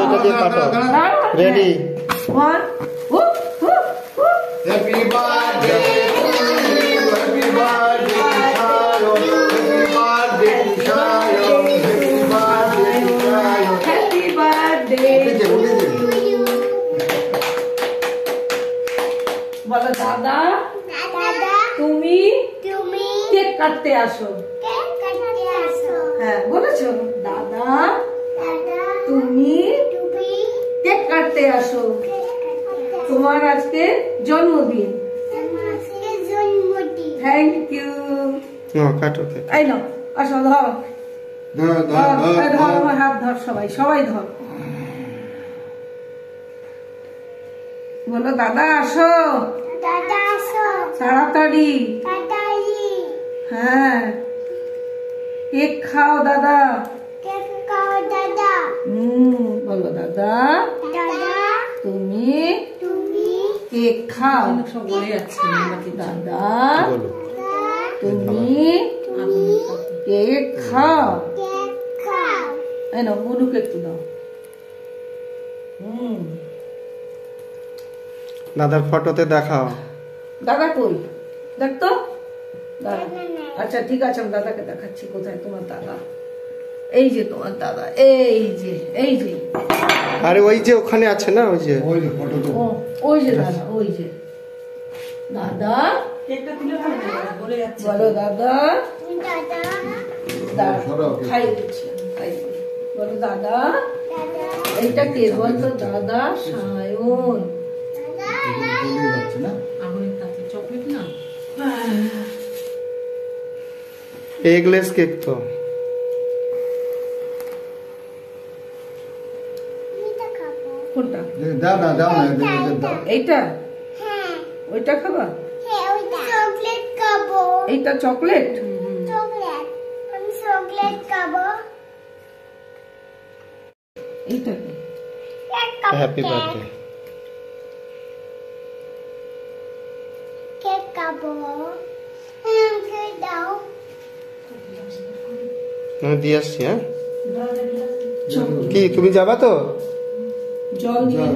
এটা দিয়ে কাটো। Ready? 1 happy birthday to you, happy birthday to Sayan, happy birthday to Sayan, happy birthday to Sayan. Happy birthday to you. বলো দাদা তুমি কেক কাটতে আসো। হ্যাঁ বলেছো দাদা তুমি কেক কাটতে আসো, তোমার আজকে জন্মদিন। Thank you. কাটো কেক। এই নাও আসো, ধর আমার হাত ধর, সবাই ধর। বলো দাদা আসো তাড়াতাড়ি। হ্যাঁ কেক খাও দাদা। বলো দাদা তুমি কেক খাও। সব বলে যাচ্ছে দাদা তুমি কেক খাও। এই নাও মনুকে একটু দাও। দাদার ফটোতে দেখাও। দাদা কই দেখ তো। আচ্ছা ঠিক আছে, আমি দাদাকে দেখাচ্ছি। কোথায় তোমার দাদা? এই যে তোমার দাদা, এই যে। আরে ওই যে ওখানে আছে না, ওই যে ফটোতে। ওই যে দাদা, ওই যে দাদা। কেকটা তুলে বলে যাচ্ছে। বলো দাদা খাই দিচ্ছি, বলো দাদা। এইটা কে বলতো? দাদা সায়ন। চকলেট না, এগলেস কেক তো। কোনটা? দাও না এইটা? ওইটা খাবা? এইটা চকলেট? এইটা কি? Happy birthday. আমি দিয়ে আসছি। হ্যাঁ কি তুমি যাবা তো? জল দিয়ে